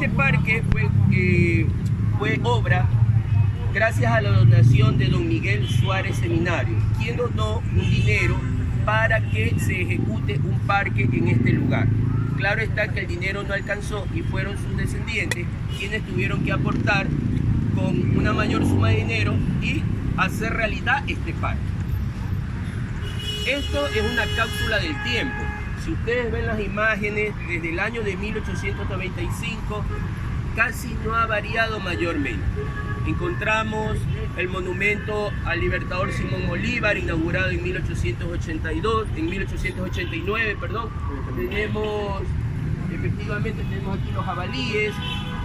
Este parque fue obra gracias a la donación de don Miguel Suárez Seminario, quien donó un dinero para que se ejecute un parque en este lugar. Claro está que el dinero no alcanzó y fueron sus descendientes quienes tuvieron que aportar con una mayor suma de dinero y hacer realidad este parque. Esto es una cápsula del tiempo. Si ustedes ven las imágenes, desde el año de 1895 casi no ha variado mayormente. Encontramos el monumento al libertador Simón Bolívar, inaugurado en 1889, perdón. Efectivamente tenemos aquí los jabalíes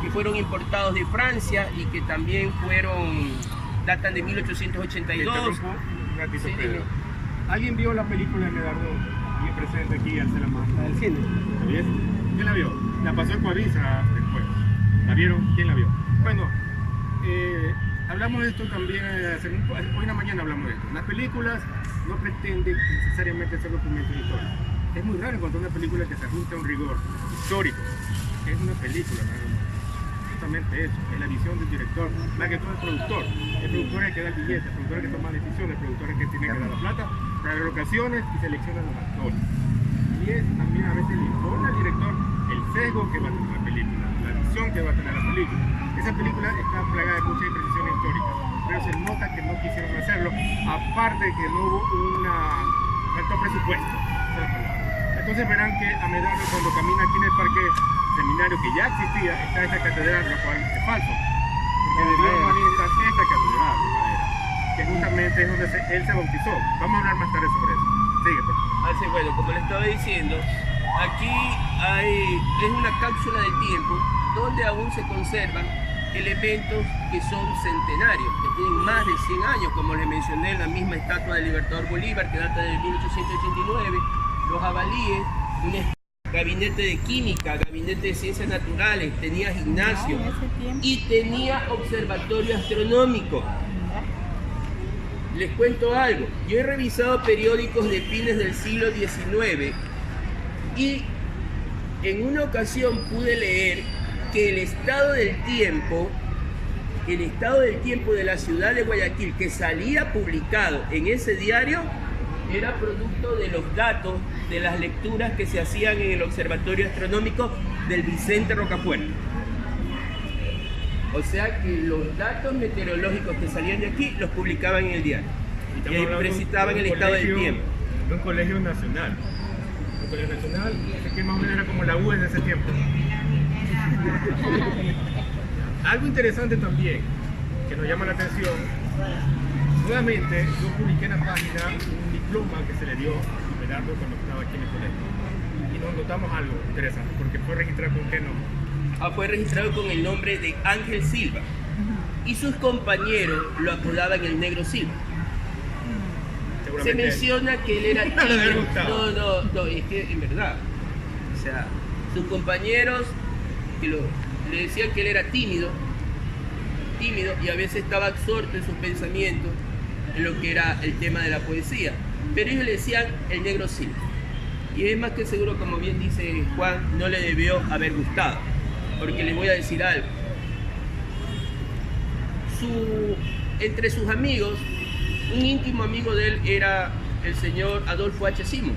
que fueron importados de Francia y que también datan de 1882. Sí, ¿alguien vio la película de Medardo? Y presente aquí, alce la mano. ¿Al cine? ¿Quién la vio? La pasó en Coavisa después. ¿La vieron? ¿Quién la vio? Bueno, hablamos de esto también, hoy en la mañana hablamos de esto. Las películas no pretenden necesariamente ser documentos históricos. Es muy raro encontrar una película que se ajuste a un rigor histórico. Es una película, ¿no? Justamente eso, es la visión del director, más que todo el productor. El productor es el que da el billete, el productor es el que toma decisiones, el productor es el que tiene que dar la plata, trae locaciones y selecciona los actores. Y es también a veces le impone al director el sesgo que va a tener la película, la visión que va a tener la película. Esa película está plagada de muchas imprecisiones históricas, pero se nota que no quisieron hacerlo, aparte de que no hubo faltó presupuesto. Entonces verán que a Medardo, cuando camina aquí en el parque Seminario, que ya existía, está esta catedral, lo cual es falso, porque debió estar esta catedral de madera, que justamente es donde él se bautizó. Vamos a hablar más tarde sobre eso. Sigue, por favor. Así, bueno, como le estaba diciendo, aquí es una cápsula del tiempo donde aún se conservan elementos que son centenarios, que tienen más de 100 años, como les mencioné, la misma estatua del libertador Bolívar, que data de 1889, los jabalíes, un gabinete de química, gabinete de ciencias naturales, tenía gimnasio y tenía observatorio astronómico. Les cuento algo, yo he revisado periódicos de fines del siglo XIX y en una ocasión pude leer que el estado del tiempo de la ciudad de Guayaquil, que salía publicado en ese diario, era producto de los datos de las lecturas que se hacían en el Observatorio Astronómico del Vicente Rocafuerte. O sea que los datos meteorológicos que salían de aquí los publicaban en el diario. Y ahí precitaban el estado del tiempo. De un colegio nacional. Un colegio nacional, que más o menos era como la U en ese tiempo. Algo interesante también, que nos llama la atención, nuevamente yo publiqué en la página un diploma que se le dio a Medardo cuando estaba aquí en el colegio. Y nos notamos algo interesante, porque fue registrado con qué nombre. Fue registrado con el nombre de Ángel Silva. Y sus compañeros lo apodaban el Negro Silva. Se menciona que él era tímido. No, es que en verdad, o sea, sus compañeros le decían que él era tímido y a veces estaba absorto en sus pensamientos en lo que era el tema de la poesía, pero ellos le decían el Negro Silva. Y es más que seguro, como bien dice Juan, no le debió haber gustado, porque les voy a decir algo. Entre sus amigos, un íntimo amigo de él era el señor Adolfo H. Simón.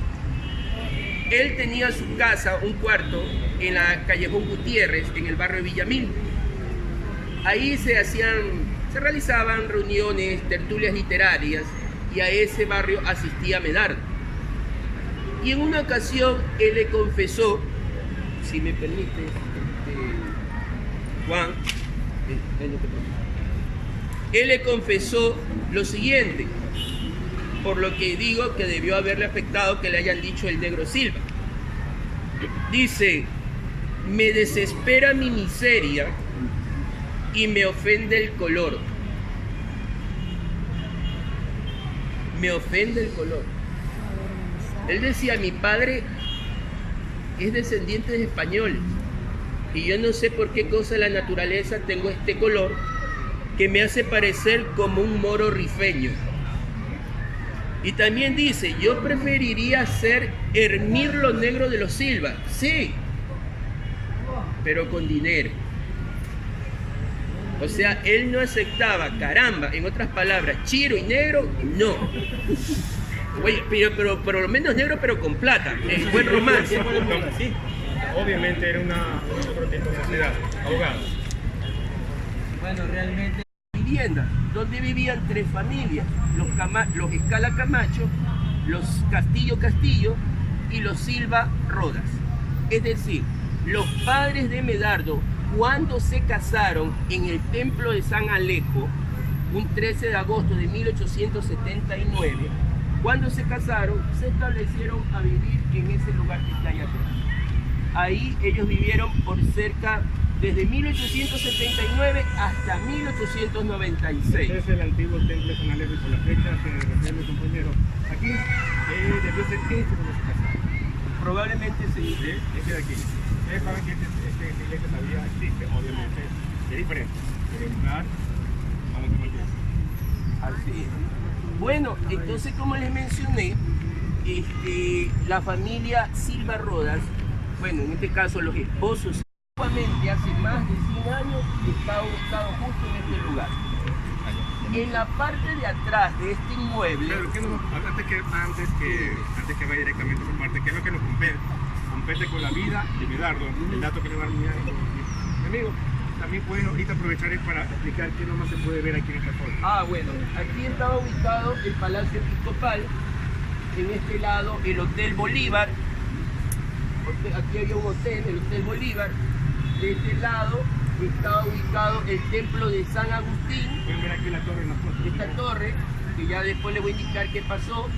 Él tenía su casa, un cuarto, en la Callejón Gutiérrez, en el barrio de Villamil. Ahí se realizaban reuniones, tertulias literarias, y a ese barrio asistía Medardo. Y en una ocasión él le confesó, si me permite, Juan, él le confesó lo siguiente, por lo que digo que debió haberle afectado que le hayan dicho el Negro Silva. Dice: me desespera mi miseria y me ofende el color. Me ofende el color. Él decía: mi padre es descendiente de españoles y yo no sé por qué cosa de la naturaleza tengo este color que me hace parecer como un moro rifeño. Y también dice: yo preferiría ser Hermirlo Negro de los Silva, sí, pero con dinero. O sea, él no aceptaba, caramba, en otras palabras, chiro y negro, no. Oye, pero por lo menos negro, pero con plata, en buen romance. Sí, obviamente era otro tipo de sociedad. Abogado. Bueno, realmente... Vivienda, donde vivían 3 familias, los Escala Camacho, los Castillo Castillo y los Silva Rodas. Es decir, los padres de Medardo, cuando se casaron en el templo de San Alejo, un 13 de agosto de 1879, cuando se casaron, se establecieron a vivir en ese lugar que está allá atrás. Ahí ellos vivieron por cerca desde 1879 hasta 1896. Este es el antiguo templo de San Alejo y por la fecha que refiere mi compañero. Aquí debió ser este cuando se casaron. Probablemente sí. Este de aquí. Ustedes saben que este iglesia todavía existe, obviamente. Es diferente. El lugar, vamos a ver. Así es. Bueno, entonces como les mencioné, la familia Silva Rodas, bueno, en este caso los esposos, hace más de 100 años está ubicado justo en este lugar. En la parte de atrás de este inmueble... Pero, antes que vaya directamente a esa parte, ¿qué es lo que nos compete con la vida de Medardo? El dato que le va a dar mi amigo. También pueden ahorita aprovechar para explicar qué nomás se puede ver aquí en esta foto. Bueno, aquí estaba ubicado el Palacio Episcopal, en este lado el Hotel Bolívar, aquí había un hotel, el Hotel Bolívar. De este lado estaba ubicado el templo de San Agustín. Pueden ver aquí la torre en la foto. Esta torre, que ya después les voy a indicar qué pasó.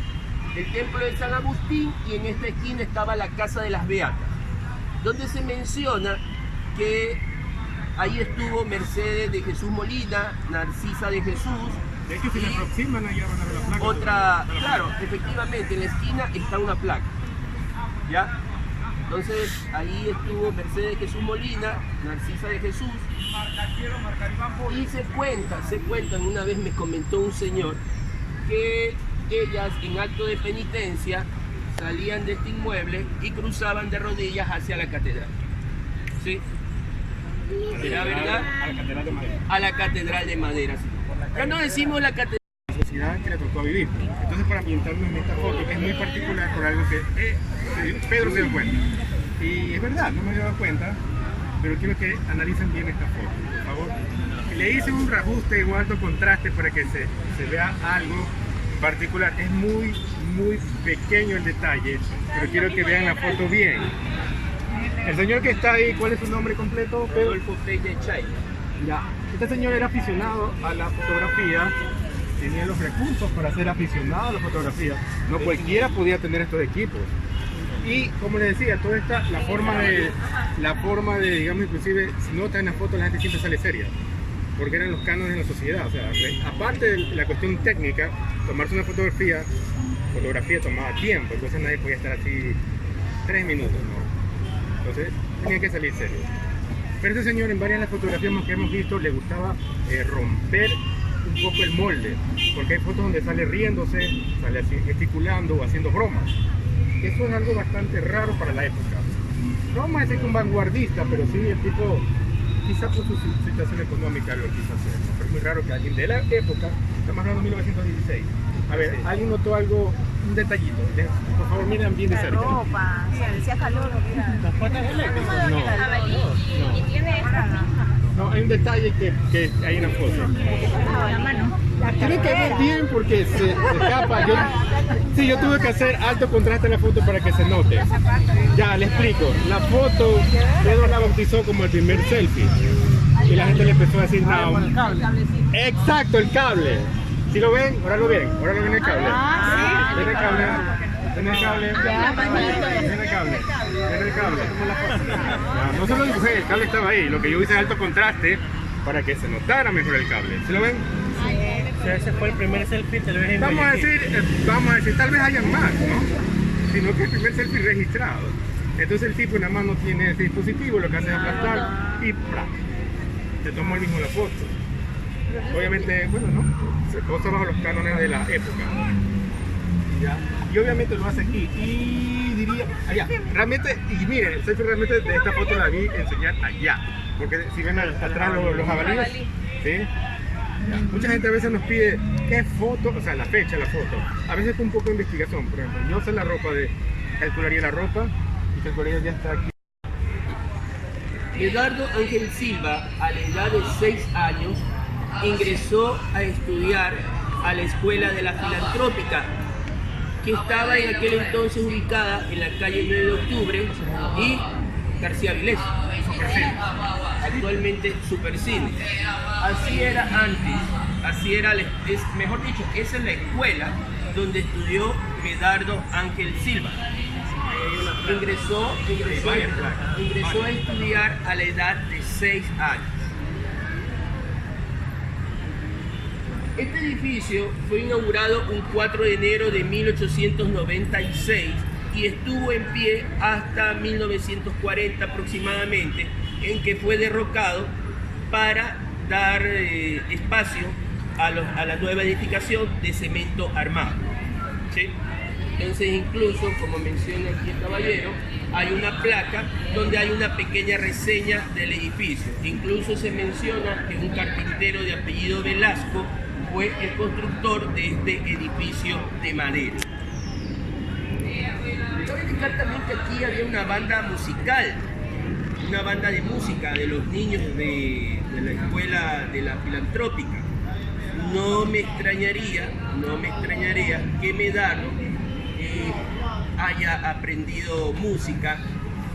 El templo de San Agustín, y en esta esquina estaba la Casa de las Beatas, donde se menciona que ahí estuvo Mercedes de Jesús Molina, Narcisa de Jesús. De hecho, si se aproximan, allá van a ver la placa. Claro, efectivamente, en la esquina está una placa. ¿Ya? Entonces ahí estuvo Mercedes Jesús Molina, Narcisa de Jesús, y se cuentan, una vez me comentó un señor, que ellas en acto de penitencia salían de este inmueble y cruzaban de rodillas hacia la catedral. ¿Sí? ¿Será verdad? A la catedral de madera. A la catedral de madera, sí. Ya no decimos la catedral. La sociedad que le tocó vivir. Entonces, para ambientarnos en esta foto, que es muy particular por algo que Pedro se dio cuenta. Y es verdad, no me había dado cuenta, pero quiero que analicen bien esta foto, por favor. Le hice un reajuste en alto contraste para que se vea algo particular. Es muy pequeño el detalle, pero quiero que vean la foto bien. El señor que está ahí, ¿cuál es su nombre completo? Rodolfo Peña Chay. Ya. Este señor era aficionado a la fotografía, tenía los recursos para ser aficionado a la fotografía. No cualquiera podía tener estos equipos. Y como les decía, toda esta, la forma de, digamos, inclusive, si notan en la foto la gente siempre sale seria, porque eran los cánones de la sociedad. O sea, aparte de la cuestión técnica, tomarse una fotografía tomaba tiempo, entonces nadie podía estar así 3 minutos, ¿no? Entonces tenían que salir serios. Pero este señor, en varias de las fotografías que hemos visto, le gustaba romper un poco el molde, porque hay fotos donde sale riéndose, sale así gesticulando o haciendo bromas. Eso es algo bastante raro para la época. No vamos a decir que un vanguardista, pero sí el tipo, quizá por su situación económica lo quiso hacer, ¿no? Pero es muy raro que alguien de la época, estamos hablando de 1916. A ver, ¿alguien notó algo, un detallito? Por favor, miren bien de cerca. Ropa, se decía calor, mira. ¿Las patas eléctricas? No. Y tiene esta. No, hay un detalle que hay en la foto. La mano. Tiene que ver bien porque se escapa. Yo tuve que hacer alto contraste en la foto para que se note. Ya, le explico. La foto, Pedro la bautizó como el primer selfie. Y la gente le empezó a decir, no. Exacto, el cable. ¿Sí lo ven? Óralo bien el cable. Ven el cable. Ven el cable. Ven el cable. Ven el cable. Ya, no se lo dibujé, el cable estaba ahí. Lo que yo hice es alto contraste para que se notara mejor el cable. ¿Sí lo ven? Ese fue el primer selfie, tal vez en vamos a decir, tal vez hayan más, ¿no? Sino que el primer selfie registrado. Entonces el tipo nada más no tiene ese dispositivo, lo que hace es aplastar y ¡pra! Te tomó el mismo la foto. Obviamente, bueno, ¿no? Se posa bajo los cánones de la época. ¿Ya? Y obviamente lo hace aquí. Y diría, allá. Realmente, y miren, el selfie realmente de esta foto la vi enseñar allá. Porque si ven atrás los jabalíes, ¿Sí? Ya. Mucha gente a veces nos pide qué foto, o sea, la fecha, la foto. A veces con un poco de investigación, por ejemplo, yo sé la ropa calcularía la ropa y calcularía ya está aquí. Medardo Ángel Silva, a la edad de 6 años, ingresó a estudiar a la Escuela de la Filantrópica, que estaba en aquel entonces ubicada en la calle 9 de Octubre y García Vilés, actualmente Supercine. Así era antes, así era, mejor dicho, esa es la escuela donde estudió Medardo Ángel Silva. Ingresó a estudiar a la edad de 6 años. Este edificio fue inaugurado un 4 de enero de 1896 y estuvo en pie hasta 1940 aproximadamente, en que fue derrocado para dar espacio a la nueva edificación de cemento armado. ¿Sí? Entonces, incluso, como menciona aquí el caballero, hay una placa donde hay una pequeña reseña del edificio. Incluso se menciona que un carpintero de apellido Velasco fue el constructor de este edificio de madera. Cabe indicar también que aquí había una banda musical, una banda de música de los niños de la Escuela de la Filantrópica. No me extrañaría que Medardo haya aprendido música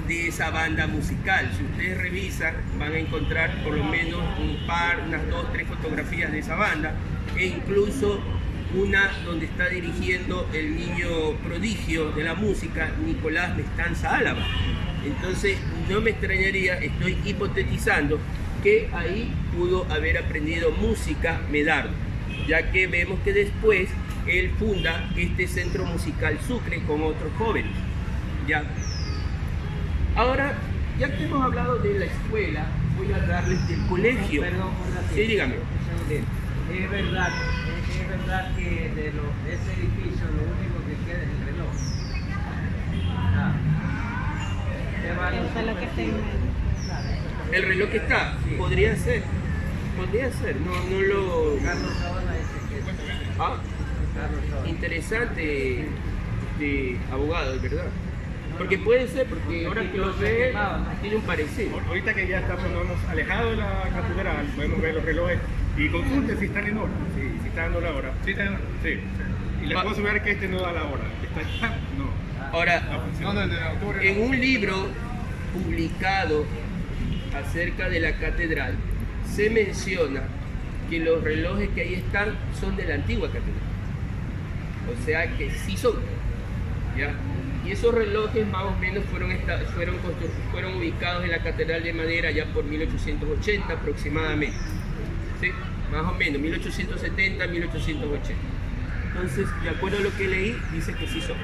de esa banda musical. Si ustedes revisan, van a encontrar por lo menos unas 2 o 3 fotografías de esa banda, e incluso una donde está dirigiendo el niño prodigio de la música, Nicolás Mestanza Álava. Entonces, no me extrañaría, estoy hipotetizando, que ahí pudo haber aprendido música Medardo, ya que vemos que después él funda este Centro Musical Sucre con otros jóvenes. ¿Ya? Ahora, ya que hemos hablado de la escuela, voy a hablarles del colegio. Perdón, sí, dígame. Es verdad que de ese edificio lo único que queda es el reloj. Eso es lo que está en medio. El reloj que está, Sí. podría ser, no lo... Carlos Sabana dice que es. Ah, Carlos Sabana. interesante, abogado, es verdad. Porque puede ser, porque ahora que lo ve, tiene un parecido. Ahorita que ya estamos alejados de la catedral, podemos ver los relojes y consulte si están en hora, si está dando la hora. Sí, está en hora. Sí. Y les puedo asegurar que este no da la hora. No. Ahora, No, desde octubre. en un libro publicado acerca de la catedral, se menciona que los relojes que ahí están son de la antigua catedral. O sea que sí son. ¿Ya? Y esos relojes más o menos fueron ubicados en la Catedral de Madera ya por 1880 aproximadamente. ¿Sí? Más o menos, 1870, 1880. Entonces, de acuerdo a lo que leí, dice que sí son.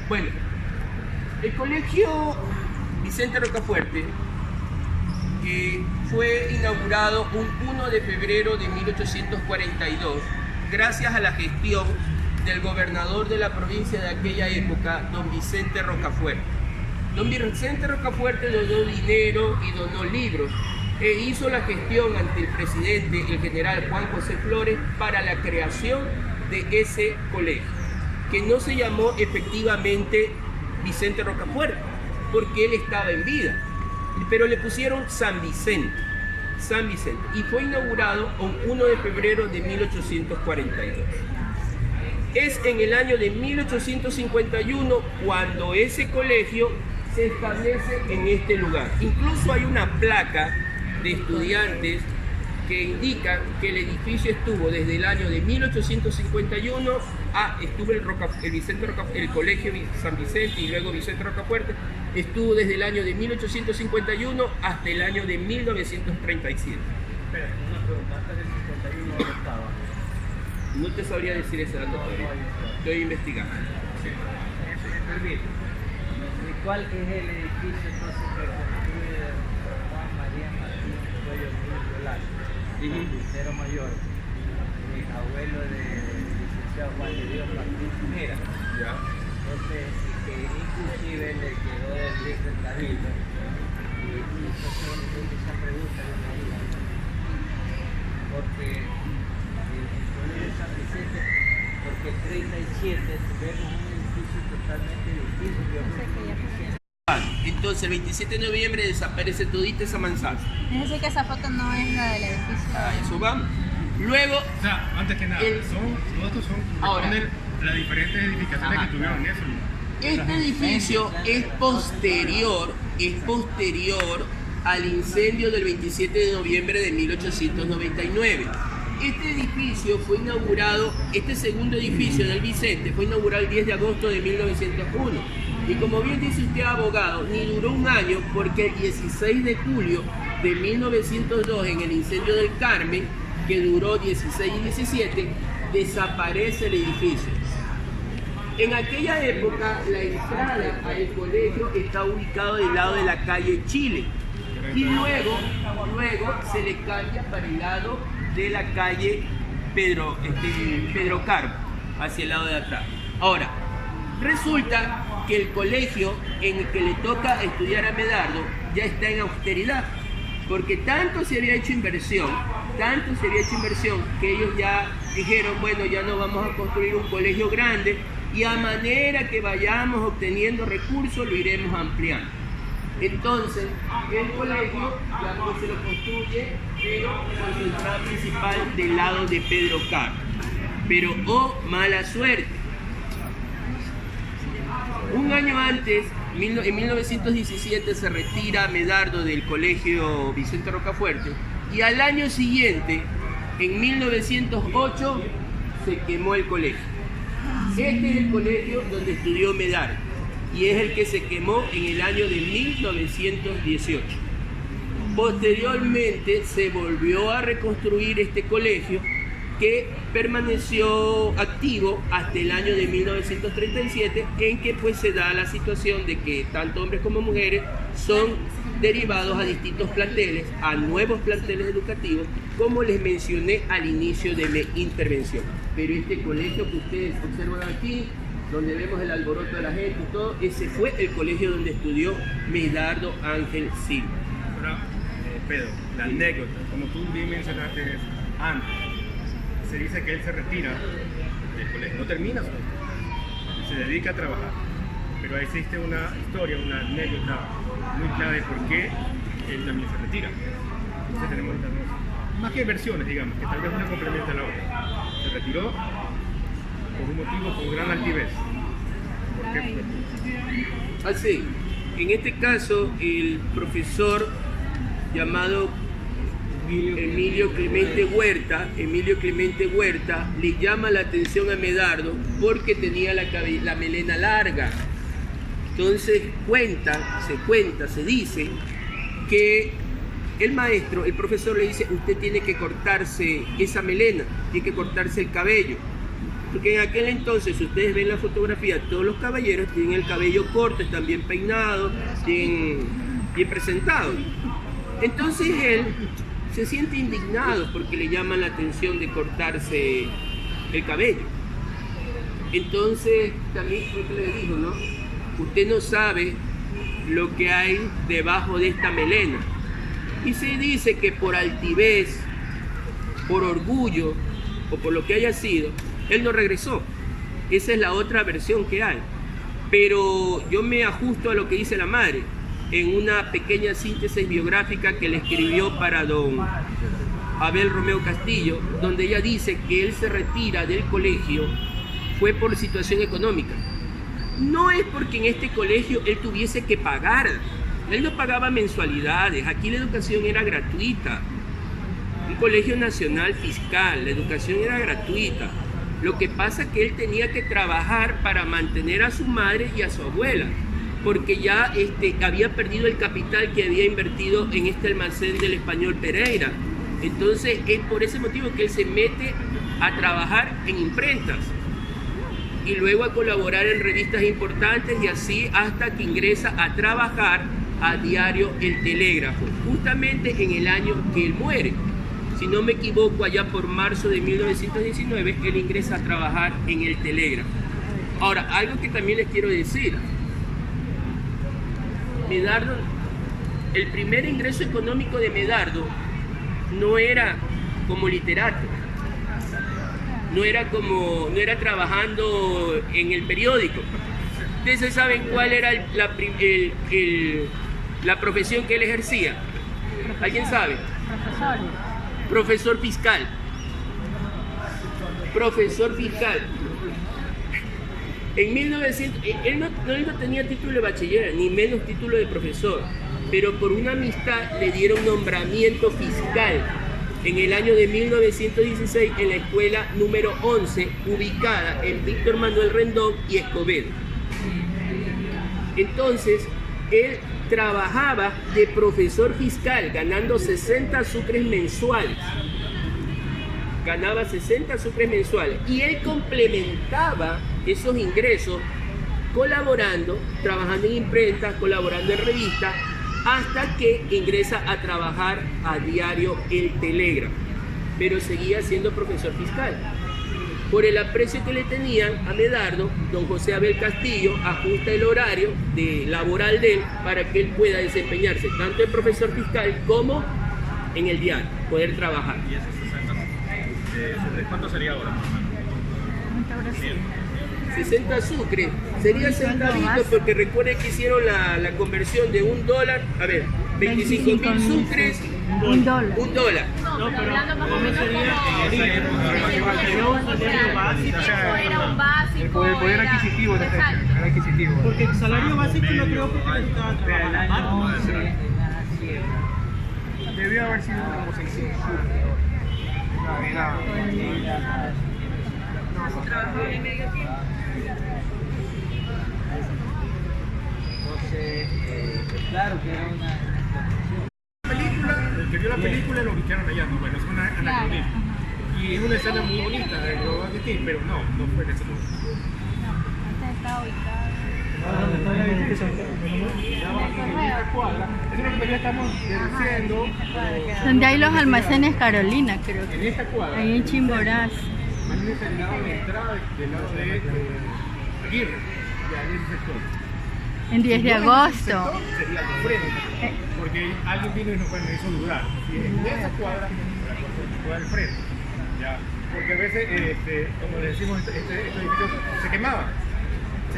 Bueno, el colegio Vicente Rocafuerte, que fue inaugurado un 1 de febrero de 1842, gracias a la gestión del gobernador de la provincia de aquella época, don Vicente Rocafuerte. Don Vicente Rocafuerte donó dinero y donó libros e hizo la gestión ante el presidente, el general Juan José Flores, para la creación de ese colegio, que no se llamó efectivamente Vicente Rocafuerte, porque él estaba en vida, pero le pusieron San Vicente, y fue inaugurado un 1 de febrero de 1842. Es en el año de 1851 cuando ese colegio se establece en este lugar. Incluso hay una placa de estudiantes que indican que el edificio estuvo desde el año de 1851 estuvo el colegio San Vicente y luego Vicente Rocafuerte, estuvo desde el año de 1851 hasta el año de 1937. Espera, una pregunta, antes del 51 no estaba. No te sabría decir ese dato todavía. Estoy investigando. Permíteme. ¿Y cuál es el edificio entonces que construye Juan María Martín Cuello Velasco, carpintero mayor, abuelo del licenciado Juan de Dios Martín Pinera? Ya. Entonces, que inclusive le quedó del libro del Cabildo. Y entonces esa pregunta yo me haría. Porque Entonces el 27 de noviembre desaparece todita esa manzana. Es decir, que esa foto no es la del edificio. A eso vamos. Luego, O sea, antes que nada, todos estos son Ahora. responden las diferentes edificaciones que tuvieron eso. este edificio es posterior al incendio del 27 de noviembre de 1899. Este edificio fue inaugurado, este segundo edificio del Vicente fue inaugurado el 10 de agosto de 1901. Y como bien dice usted, abogado, ni duró un año porque el 16 de julio de 1902, en el incendio del Carmen, que duró 16 y 17, desaparece el edificio. En aquella época, la entrada al colegio está ubicado del lado de la calle Chile y luego se le cambia para el lado de la calle Pedro Carbo, hacia el lado de atrás. Ahora, resulta que el colegio en el que le toca estudiar a Medardo ya está en austeridad, porque tanto se había hecho inversión, que ellos ya dijeron, bueno, ya no vamos a construir un colegio grande, y a manera que vayamos obteniendo recursos lo iremos ampliando. Entonces, el colegio ya no se lo construye, pero con su entrada principal del lado de Pedro Carbo. Pero, oh, mala suerte. Un año antes, en 1917, se retira Medardo del colegio Vicente Rocafuerte, y al año siguiente, en 1908, se quemó el colegio. Este es el colegio donde estudió Medardo y es el que se quemó en el año de 1918. Posteriormente se volvió a reconstruir este colegio, que permaneció activo hasta el año de 1937, en que pues se da la situación de que tanto hombres como mujeres son derivados a distintos planteles, a nuevos planteles educativos, como les mencioné al inicio de mi intervención. Pero este colegio que ustedes observan aquí, donde vemos el alboroto de la gente y todo, ese fue el colegio donde estudió Medardo Ángel Silva. Ahora, Pedro, la anécdota, como tú bien mencionaste antes, se dice que él se retira del colegio, no termina su estudio, se dedica a trabajar. Pero existe una historia, una anécdota muy clara de por qué él también se retira. Entonces tenemos más que versiones, digamos, que tal vez una complementa a la otra. Se retiró por un motivo con gran altivez. ¿Por qué fue? Así, en este caso, el profesor llamado Emilio Clemente Huerta le llama la atención a Medardo porque tenía la melena larga. Entonces se dice que el profesor le dice, usted tiene que cortarse esa melena, tiene que cortarse el cabello. Porque en aquel entonces, si ustedes ven la fotografía, todos los caballeros tienen el cabello corto, están bien peinados, bien presentados. Entonces él se siente indignado porque le llaman la atención de cortarse el cabello. Entonces también creo que le dijo, ¿no? Usted no sabe lo que hay debajo de esta melena. Y se dice que por altivez, por orgullo o por lo que haya sido, él no regresó. Esa es la otra versión que hay. Pero yo me ajusto a lo que dice la madre en una pequeña síntesis biográfica que le escribió para don Abel Romeo Castillo, donde ella dice que él se retira del colegio fue por situación económica. No es porque en este colegio él tuviese que pagar. Él no pagaba mensualidades. Aquí la educación era gratuita. Un colegio nacional fiscal, la educación era gratuita. Lo que pasa es que él tenía que trabajar para mantener a su madre y a su abuela, porque ya había perdido el capital que había invertido en este almacén del Español Pereira. Entonces es por ese motivo que él se mete a trabajar en imprentas y luego a colaborar en revistas importantes, y así hasta que ingresa a trabajar a diario El Telégrafo, justamente en el año que él muere. Si no me equivoco, allá por marzo de 1919, él ingresa a trabajar en El Telégrafo. Ahora, algo que también les quiero decir. Medardo, el primer ingreso económico de Medardo no era como literato, no era trabajando en el periódico. ¿Ustedes saben cuál era la profesión que él ejercía? ¿Alguien sabe? Profesor fiscal. Profesor fiscal. En 1900, él no tenía título de bachiller, ni menos título de profesor, pero por una amistad le dieron nombramiento fiscal en el año de 1916 en la escuela número 11, ubicada en Víctor Manuel Rendón y Escobedo. Entonces, él trabajaba de profesor fiscal, ganando 60 sucres mensuales. Ganaba 60 sucres mensuales. Y él complementaba esos ingresos colaborando, trabajando en imprentas, colaborando en revistas, hasta que ingresa a trabajar a diario El Telégrafo. Pero seguía siendo profesor fiscal. Por el aprecio que le tenían a Medardo, don José Abel Castillo ajusta el horario laboral de él para que él pueda desempeñarse tanto en profesor fiscal como en el diario, poder trabajar. ¿Y esos 60 cuánto sería ahora? 60 sucres, sería centavitos porque recuerden que hicieron la conversión de $1, a ver, 25.000 sucres, $1. $1. No, pero ¿cómo sería? Era un básico. El poder adquisitivo de adquisitivo. Porque el salario básico no creo que estaba trabajando. Debió haber sido como 600. Trabajaba en medio tiempo. Entonces, claro que era una El que vio la película lo ubicaron allá, ¿no? Bueno, es una anacronismo. Y es una escena muy bonita de lo va a decir, pero no fue en ese momento. Antes estaba ubicado. Es lo que ya estamos diciendo. Donde hay los almacenes Carolina, creo En que. esta cuadra. Ahí en Chimboraz. Imagínense el lado de entrada del lado de Aguirre, de ahí el sector. En 10 de agosto. Sería al frente, porque alguien vino y nos hizo dudar. Y en esa cuadra, la del frente, ya. Porque a veces, como le decimos, estos edificios se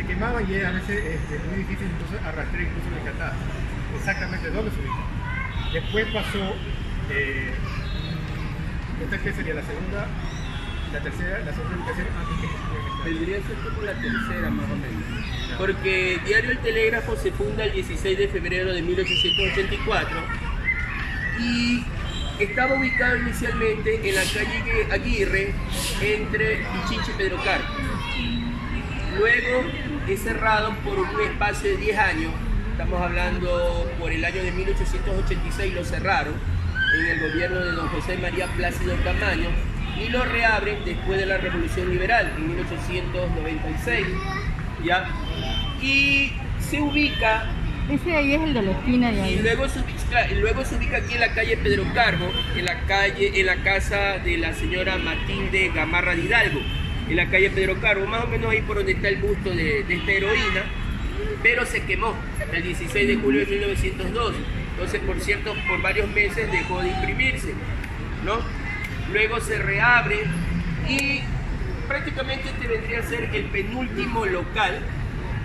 quemaban y a veces es muy difícil entonces arrastrar incluso el catastro. Exactamente dónde se ubica. Después pasó, esta que sería la segunda. La segunda ubicación antes que Vendría a ser como la tercera más o menos. Porque Diario El Telégrafo se funda el 16 de febrero de 1884 y estaba ubicado inicialmente en la calle Aguirre entre Pichincha y Pedro Carbo. Luego es cerrado por un espacio de 10 años, estamos hablando por el año de 1886 lo cerraron en el gobierno de don José María Plácido Camaño y lo reabren después de la Revolución Liberal en 1896, ¿ya? Y se ubica, Ese de ahí es el de la esquina de y ahí. luego se ubica aquí en la calle Pedro Carbo, en la casa de la señora Matilde Gamarra de Hidalgo, en la calle Pedro Carbo, más o menos ahí por donde está el busto de esta heroína, pero se quemó el 16 de julio de 1902. Entonces, por cierto, por varios meses dejó de imprimirse, ¿no? Luego se reabre y prácticamente este vendría a ser el penúltimo local,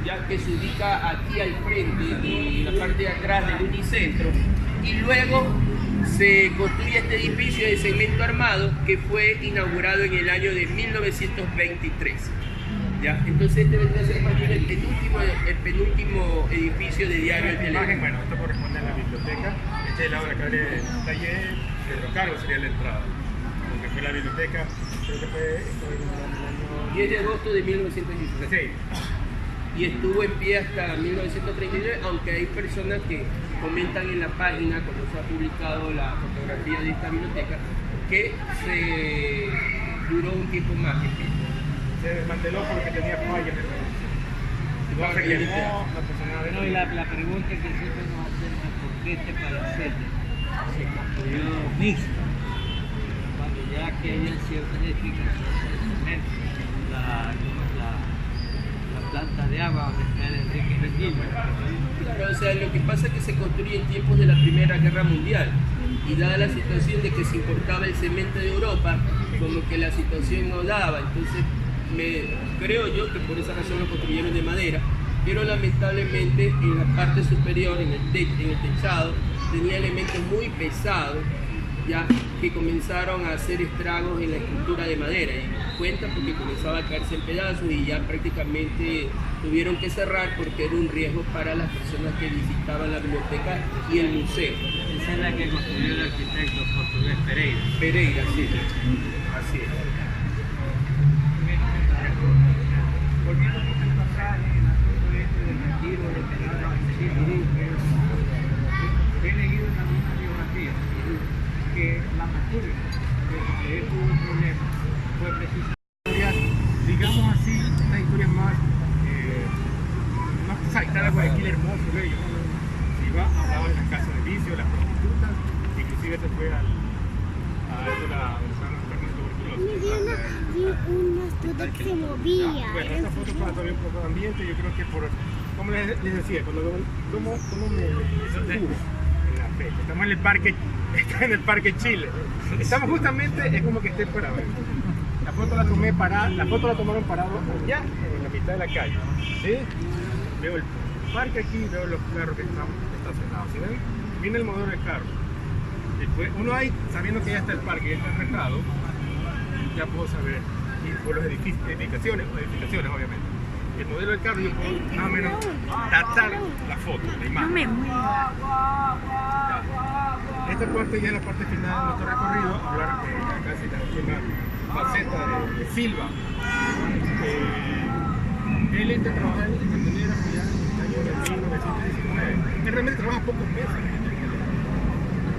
ya que se ubica aquí al frente, en la parte de atrás del Unicentro, y luego se construye este edificio de cemento armado que fue inaugurado en el año de 1923. ¿Ya? Entonces este vendría a ser más bien el penúltimo edificio de Diario El Telégrafo. imagen, bueno, esto corresponde a la biblioteca. Este es el lado de acá del taller, Pedro Carbo sería la entrada. Porque fue la biblioteca, creo que fue en el año 10 de agosto de 1916. Y estuvo en pie hasta 1939, aunque hay personas que comentan en la página, cuando se ha publicado la fotografía de esta biblioteca, que se duró un tiempo más. se desmanteló porque tenía fallas. No se quemó, no pasó nada de No, y la pregunta que siempre nos hacemos es por qué este palacete se construyó mixto, cuando ya que hay ciertas edificaciones, la planta de agua donde está el Enrique Regina. Claro, o sea, lo que pasa es que se construye en tiempos de la Primera Guerra Mundial y dada la situación de que se importaba el cemento de Europa, como que la situación no daba, entonces creo yo que por esa razón lo construyeron de madera pero lamentablemente en la parte superior, en el techado, tenía elementos muy pesados, ya que comenzaron a hacer estragos en la estructura de madera. Y cuenta porque comenzaba a caerse en pedazos y ya prácticamente tuvieron que cerrar porque era un riesgo para las personas que visitaban la biblioteca y el museo. Esa es la que construyó el arquitecto portugués Pereira. Pereira, sí, así es. Volviendo un poquito atrás en el asunto del retiro, de pegar he leído en algunas biografías que la materia que él tuvo un problema fue precisamente, digamos así, una historia más, no saltar a Guayaquil hermoso, bello. Se iba, hablaba de las casas de vicio, las prostitutas, inclusive se fue a eso la Vi una fruta que se movía. Bueno, esta foto para también un poco de ambiente, yo creo que por, como les decía, cómo me detuvo en la fecha. Estamos en el parque, está en el Parque Chile. Estamos justamente, es como que esté parado. La foto la tomé parada, la foto la tomaron parado allá en la mitad de la calle. ¿Sí? Veo el parque aquí, veo los carros que están estacionados. ¿Sí ven? Viene el modelo del carro. Después, uno ahí, sabiendo que ya está el parque, ya está el mercado, ya puedo saber, y por las edificaciones obviamente. El modelo del carro yo puedo más o menos datar la foto, la imagen. Esta parte ya es la parte final de nuestro recorrido, hablar casi la última faceta de Silva. Él entra a trabajar en cartelera ya en el año 1919. Él realmente trabaja pocos meses.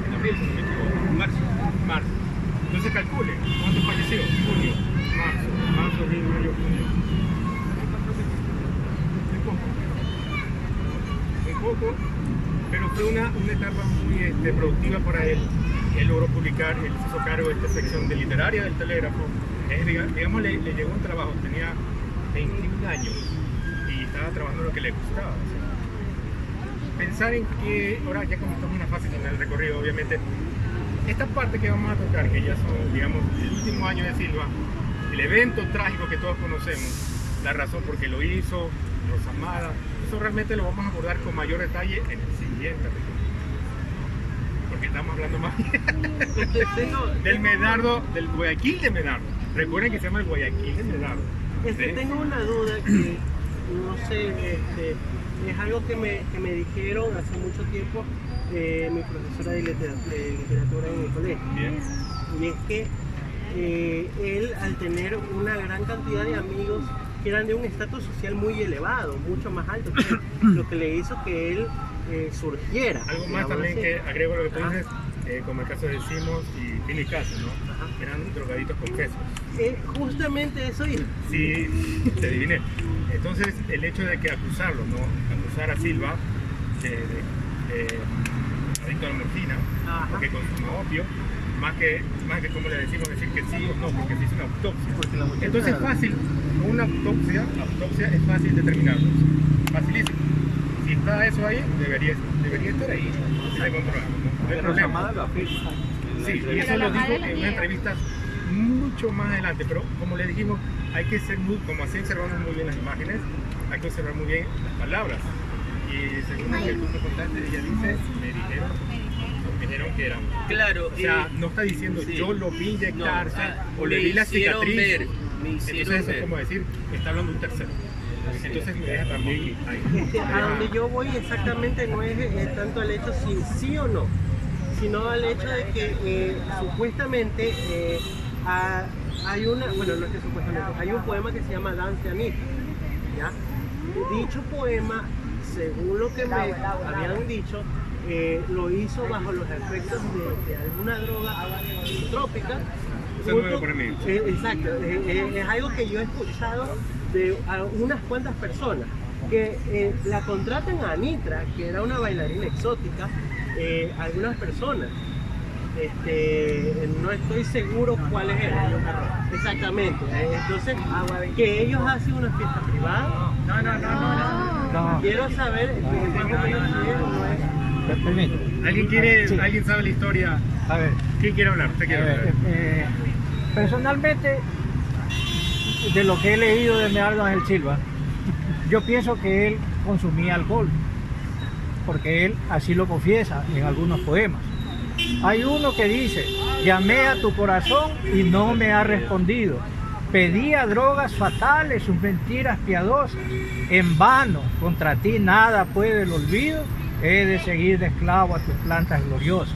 En abril, si no me equivoco, marzo. Entonces calcule, ¿cuándo falleció? Junio, marzo, abril, mayo, junio. Muy poco, pero fue una etapa muy productiva para él. Él logró publicar, él se hizo cargo de esta sección de literaria del Telégrafo. Digamos, le llegó un trabajo, tenía 21 años y estaba trabajando lo que le gustaba. O sea, pensar en que, ahora ya como estamos en una fase en el recorrido, obviamente, esta parte que vamos a tocar, que ya son, digamos, el último año de Silva, el evento trágico que todos conocemos, la razón por qué lo hizo, Rosamada, eso realmente lo vamos a abordar con mayor detalle en el siguiente recorrido. Porque estamos hablando más del Medardo, del Guayaquil de Medardo. Recuerden que se llama el Guayaquil de Medardo. ¿Sí? Tengo una duda que no sé, es algo que me dijeron hace mucho tiempo mi profesora de literatura en el colegio. Bien. Y es que él, al tener una gran cantidad de amigos que eran de un estatus social muy elevado, mucho más alto, que lo que le hizo que él surgiera. Algo más también que agrego lo que tú dices, como el caso de Simos y Billy Caso, ¿no? Eran drogaditos confesos. Justamente eso y Sí, te adiviné. Entonces, el hecho de que acusarlo, ¿no? Acusar a Silva de adicto a la morfina, porque consuma opio, más que como le decimos, decir que sí o no, porque se hizo una autopsia. Entonces es fácil, una autopsia es fácil determinarlo, facilísimo. Si está eso ahí, debería estar ahí, se controla, ¿no? No hay problema. Sí, y eso lo dijo en una entrevista mucho más adelante, pero como le dijimos, hay que ser muy, como así observamos muy bien las imágenes, hay que observar muy bien las palabras. Y según lo que tú me contaste, ella dice, me dijeron que eran. Claro. O sea, no está diciendo sí. Yo lo vi inyectarse o le me vi la hicieron cicatriz. ver, me Entonces hicieron eso es ver. como decir, está hablando un tercero. Entonces me deja también ahí. a donde yo voy exactamente no es tanto el hecho si sí o no, sino al hecho de que supuestamente hay una, bueno, no es que supuestamente, hay un poema que se llama Dance de Anita, ¿ya? Dicho poema, según lo que me habían dicho, lo hizo bajo los efectos de alguna droga psicotrópica. Eso es nuevo para mí. Exacto, es algo que yo he escuchado de unas cuantas personas que la contratan a Anitra, que era una bailarina exótica, algunas personas. No estoy seguro cuáles eran. Exactamente. Entonces, que ellos hacen una fiesta privada. No. Quiero saber más o menos si es o no es. ¿Alguien sabe la historia? A ver, ¿Quién quiere hablar? ¿Usted quiere hablar? personalmente, de lo que he leído de Medardo Ángel Silva, yo pienso que él consumía alcohol, porque él así lo confiesa en algunos poemas. Hay uno que dice: llamé a tu corazón y no me ha respondido, pedía drogas fatales, sus mentiras piadosas, en vano, contra ti nada puede el olvido, he de seguir de esclavo a tus plantas gloriosas.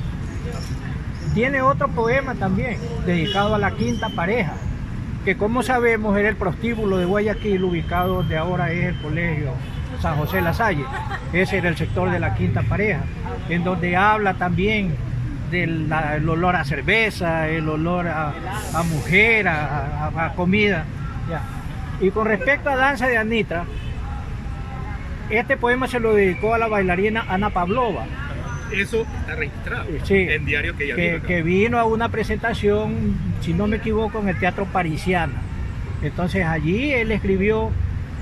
Tiene otro poema también, dedicado a la quinta pareja, que como sabemos era el prostíbulo de Guayaquil, ubicado donde ahora es el colegio San José La Salle. Ese era el sector de la quinta pareja, en donde habla también del olor a cerveza, el olor a mujer, a comida. Ya. Y con respecto a Danza de Anitra, este poema se lo dedicó a la bailarina Ana Pavlova. Eso está registrado Sí, en diario que ella que vino a una presentación, si no me equivoco, en el Teatro Parisiana. Entonces allí él escribió,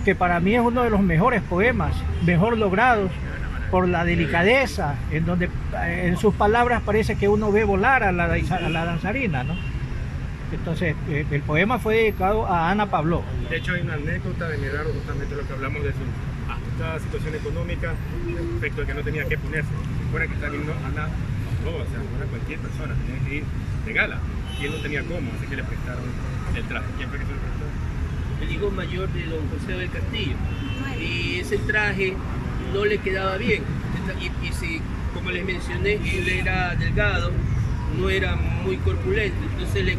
que para mí es uno de los mejores poemas, mejor logrados, por la delicadeza, en donde en sus palabras parece que uno ve volar a la danzarina, ¿no? Entonces el poema fue dedicado a Ana Pavlova. De hecho hay una anécdota de Medardo, justamente lo que hablamos de su ajustada situación económica, respecto a que no tenía que ponerse. Recuerden que también Ana Pavlova, o sea, no era cualquier persona, tenía que ir de gala, y él no tenía cómo, así que le prestaron el traje. ¿Quién fue que se lo prestó? El hijo mayor de don José del Castillo, y ese traje no le quedaba bien, y si, como les mencioné, él era delgado, no era muy corpulento, entonces le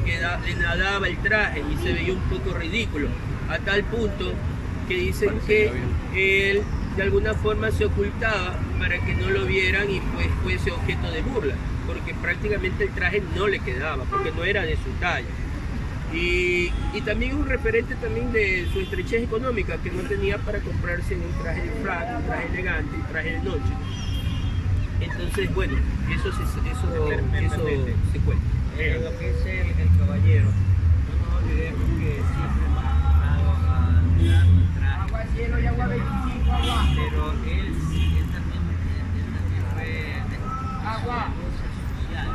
nadaba el traje y se veía un poco ridículo, a tal punto que dicen que él de alguna forma se ocultaba para que no lo vieran y pues fuese objeto de burla, porque prácticamente el traje no le quedaba, porque no era de su talla. Y también un referente también de su estrechez económica, que no tenía para comprarse un traje de frac, un traje elegante, un traje de noche. Entonces, bueno, eso se cuenta. Lo que es el caballero, no nos olvidemos que siempre hemos acostumbrado a mirar un traje. Agua, cielo y agua 25, agua. Pero él también fue de agua social.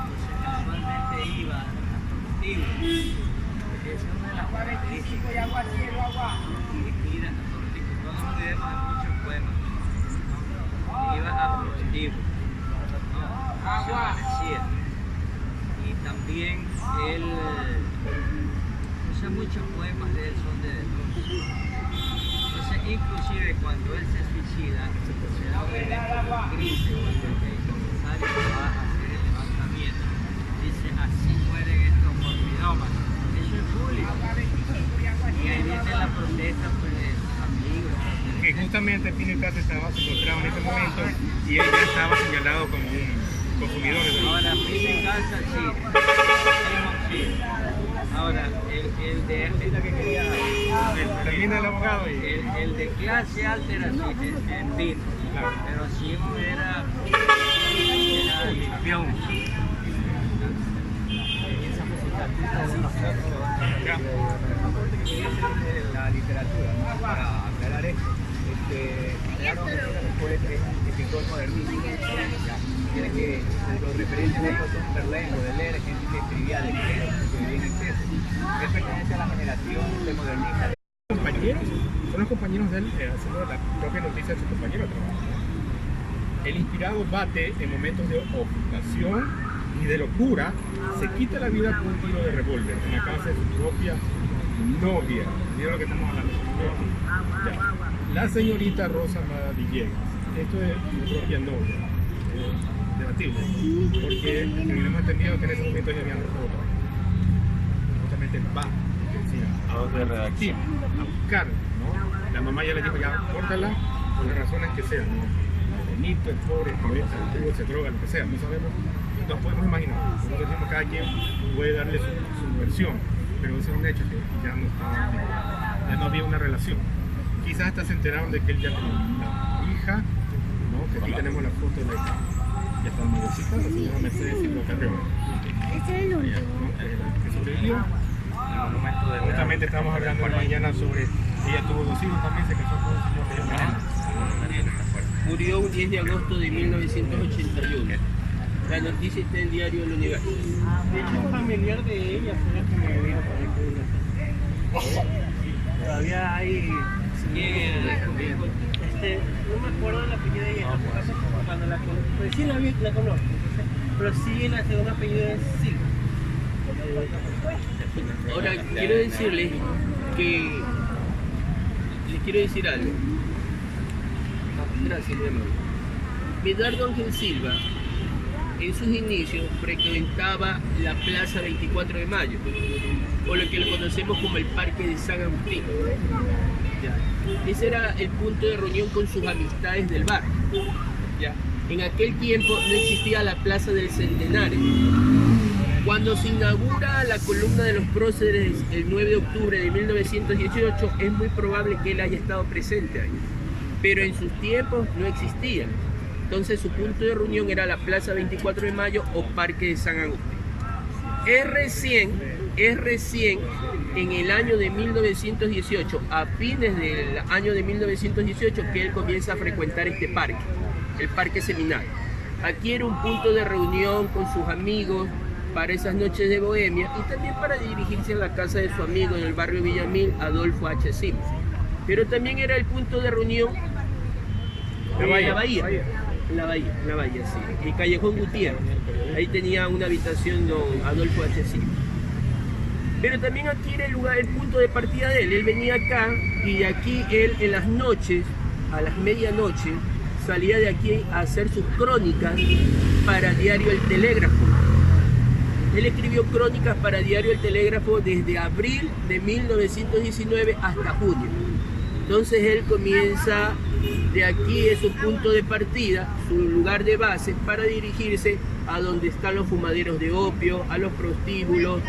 Entonces casualmente iba a prostíbulos. Es una de las características. Y agua, cielo, agua. Y ir a prostíbulos. No nos olvidemos de muchos poemas. Iba a prostíbulos. Agua. Y también él usa muchos poemas de él, son de denuncia. Entonces, inclusive cuando él se suicida, se da un evento triste cuando el necesario va a hacer el levantamiento. Dice: así mueren estos morfidómanos. Eso es público. Y ahí viene la protesta, pues, de amigos. Que justamente Pino Castro se encontraba en ese momento y él ya estaba señalado como un consumidor de drogas. Ahora, Pino Castro sí. Ahora, el de También el abogado y el de clase alta era así, en vino. Claro. Pero si uno era limpión. La literatura, ¿no? Para aclarar esto, claro, fue escritor modernista. Tiene que los referentes de son Verlaine, Baudelaire, gente que escribía de exceso, que vivía en exceso. Él pertenece a la generación de modernistas. Compañeros, son los compañeros de él haciendo la propia noticia de su compañero de trabajo. El inspirado bate en momentos de ofuscación y de locura, se quita la vida con un tiro de revólver en la casa de su propia novia. Miren lo que estamos hablando. Ya. La señorita Rosa Amada Villegas. Esto es su propia novia. Debatible. Porque hemos entendido que en ese momento ya habían roto. Justamente va, a buscar, ¿no? La mamá ya le dijo: ya, córtala por las razones que sean, ¿no? El delito, el pobre, el cabeza, el tubo, se droga, lo que sea, no sabemos. Nos podemos imaginar, como decimos, cada quien puede darle su versión, pero ese es un hecho que ya no había una relación. Quizás hasta se enteraron de que él ya tenía una hija, ¿no? Que aquí tenemos la foto de la hija. Ya está mayorcita, la señora Mercedes Silva Carrero. Ese es el último. Que sobrevivió. Justamente estábamos hablando mañana sobre, ella tuvo 2 hijos también, se casó con un señor que se llama Murió un 10 de agosto de 1981. La noticia está en el diario El Universo. De hecho, un familiar de ella fue el que me dijo para que todavía hay. no me acuerdo del apellido de ella, cuando la conozco, pues sí la conozco, entonces, pero sí el segundo apellido es Silva. Ahora, quiero decirles que... Les quiero decir algo. Gracias, mi amor. Medardo Ángel Silva, en sus inicios, frecuentaba la Plaza 24 de Mayo, o lo que lo conocemos como el Parque de San Agustín. ¿Ya? Ese era el punto de reunión con sus amistades del barrio. ¿Ya? En aquel tiempo no existía la Plaza del Centenario. Cuando se inaugura la columna de los próceres el 9 de octubre de 1918, es muy probable que él haya estado presente ahí. Pero en sus tiempos no existía. Entonces su punto de reunión era la Plaza 24 de Mayo o Parque de San Agustín. Es recién en el año de 1918, a fines del año de 1918, que él comienza a frecuentar este parque, el Parque Seminario. Aquí era un punto de reunión con sus amigos para esas noches de bohemia y también para dirigirse a la casa de su amigo en el barrio Villamil, Adolfo H. Sims. Pero también era el punto de reunión en la bahía, sí, el Callejón Gutiérrez. Ahí tenía una habitación don Adolfo H. Sims. Pero también aquí era el punto de partida de él. Él venía acá y de aquí él en las noches, a las medianoche, salía de aquí a hacer sus crónicas para Diario El Telégrafo. Él escribió crónicas para Diario El Telégrafo desde abril de 1919 hasta junio. Entonces él comienza de aquí, es su punto de partida, su lugar de base para dirigirse a donde están los fumaderos de opio, a los prostíbulos,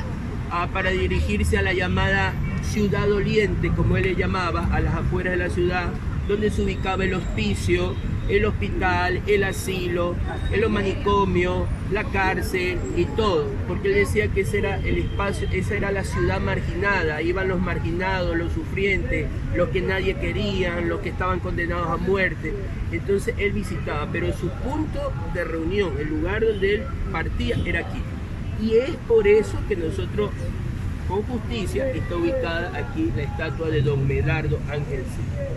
para dirigirse a la llamada Ciudad Oriente, como él le llamaba, a las afueras de la ciudad, donde se ubicaba el hospicio, el hospital, el asilo, el manicomio, la cárcel y todo, porque él decía que ese era el espacio, esa era la ciudad marginada, iban los marginados, los sufrientes, los que nadie quería, los que estaban condenados a muerte. Entonces él visitaba, pero su punto de reunión, el lugar donde él partía era aquí. Y es por eso que nosotros, con justicia, está ubicada aquí la estatua de don Medardo Ángel Silva,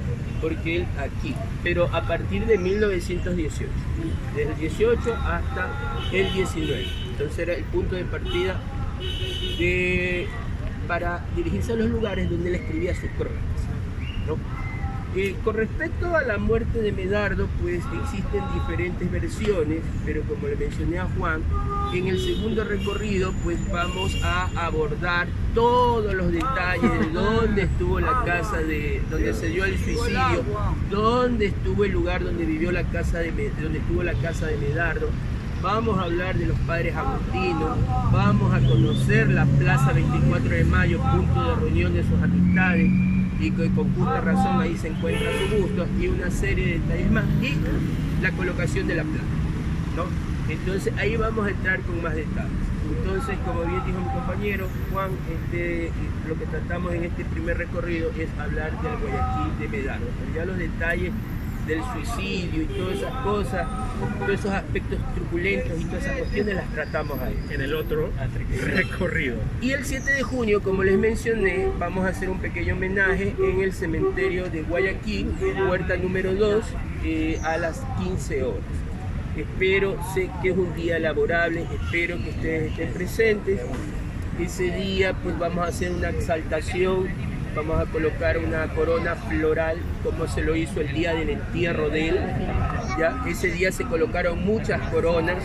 porque él aquí, pero a partir de 1918, desde el 18 hasta el 19, entonces era el punto de partida para dirigirse a los lugares donde él escribía sus crónicas, ¿no? Con respecto a la muerte de Medardo, pues existen diferentes versiones, pero como le mencioné a Juan, en el segundo recorrido pues vamos a abordar todos los detalles de dónde estuvo la casa donde se dio el suicidio, dónde estuvo el lugar donde vivió la casa donde estuvo la casa de Medardo. Vamos a hablar de los padres agustinos, vamos a conocer la Plaza 24 de Mayo, punto de reunión de sus amistades, y que con justa razón ahí se encuentra su gusto, y una serie de detalles más, y la colocación de la placa, ¿no? Entonces ahí vamos a entrar con más detalles. Entonces, como bien dijo mi compañero Juan, lo que tratamos en este primer recorrido es hablar del Guayaquil de Medardo, pero ya los detalles del suicidio y todas esas cosas, todos esos aspectos truculentos y todas esas cuestiones las tratamos ahí en el otro recorrido. Y el 7 de junio, como les mencioné, vamos a hacer un pequeño homenaje en el cementerio de Guayaquil, puerta número 2, a las 15 horas. Sé que es un día laborable, espero que ustedes estén presentes. Ese día pues vamos a hacer una exaltación, vamos a colocar una corona floral como se lo hizo el día del entierro de él. ¿Ya? Ese día se colocaron muchas coronas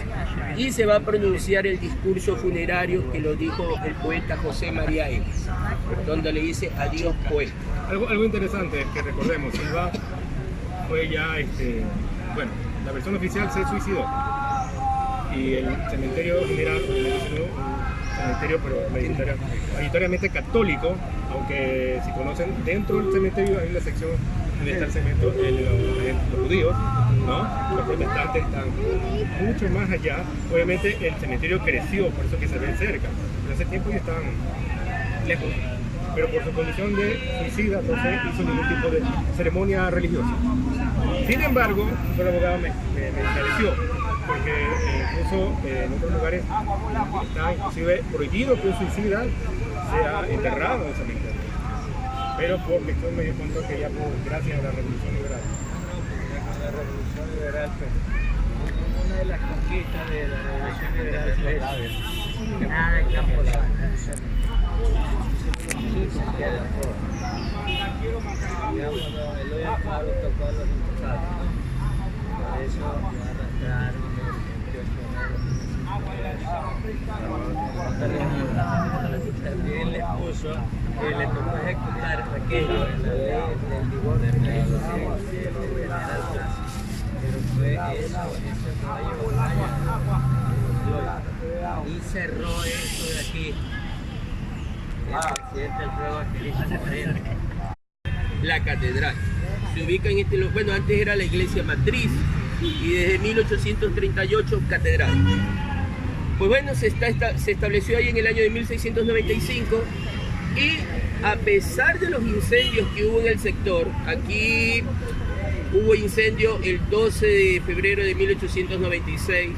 y se va a pronunciar el discurso funerario que lo dijo el poeta José María Eves, donde le dice adiós poeta. Algo interesante que recordemos, Silva fue ya, bueno, la versión oficial se suicidó y el cementerio general, cementerio pero mayoritariamente católico, aunque si conocen, dentro del cementerio hay una sección donde está el cemento, los judíos, ¿no? Los protestantes están mucho más allá. Obviamente el cementerio creció, por eso que se ven cerca, pero hace tiempo ya estaban lejos, pero por su condición de suicida no se hizo ningún tipo de ceremonia religiosa. Sin embargo, el abogado me esclareció, porque incluso en otros lugares está inclusive prohibido que un suicida sea enterrado en el cementerio. Pero por cuestión me dio cuenta que ya gracias a la Revolución Liberal la Revolución Liberal, pero una de las conquistas de la Revolución Liberal es que nada en campo la digamos, el hoy al pueblo tocó a los imputados. Por eso lo arrastraron los 28 también le puso que le tocó ejecutar aquello en la ley del divorcio de General Plaza. Pero fue eso y cerró esto de aquí. El presidente Alfredo Aquilino. La catedral se ubica en este lugar. Bueno, antes era la iglesia matriz y desde 1838 catedral. Pues bueno, se estableció ahí en el año de 1695 y a pesar de los incendios que hubo en el sector, aquí hubo incendio el 12 de febrero de 1896,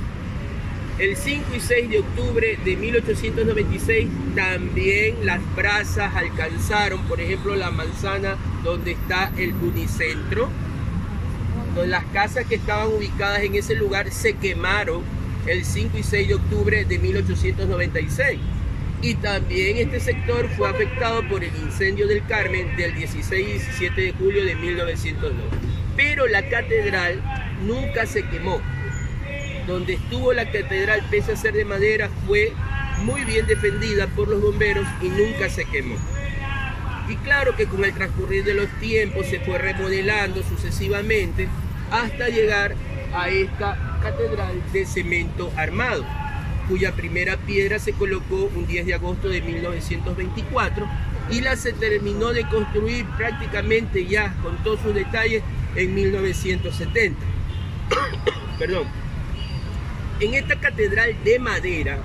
el 5 y 6 de octubre de 1896 también las brasas alcanzaron, por ejemplo, la manzana donde está el Unicentro, donde las casas que estaban ubicadas en ese lugar se quemaron el 5 y 6 de octubre de 1896. Y también este sector fue afectado por el incendio del Carmen del 16 y 17 de julio de 1909. Pero la catedral nunca se quemó. Donde estuvo la catedral, pese a ser de madera, fue muy bien defendida por los bomberos y nunca se quemó. Y claro que con el transcurrir de los tiempos se fue remodelando sucesivamente hasta llegar a esta catedral de cemento armado, cuya primera piedra se colocó un 10 de agosto de 1924 y la se terminó de construir prácticamente ya con todos sus detalles en 1970. Perdón. En esta catedral de madera,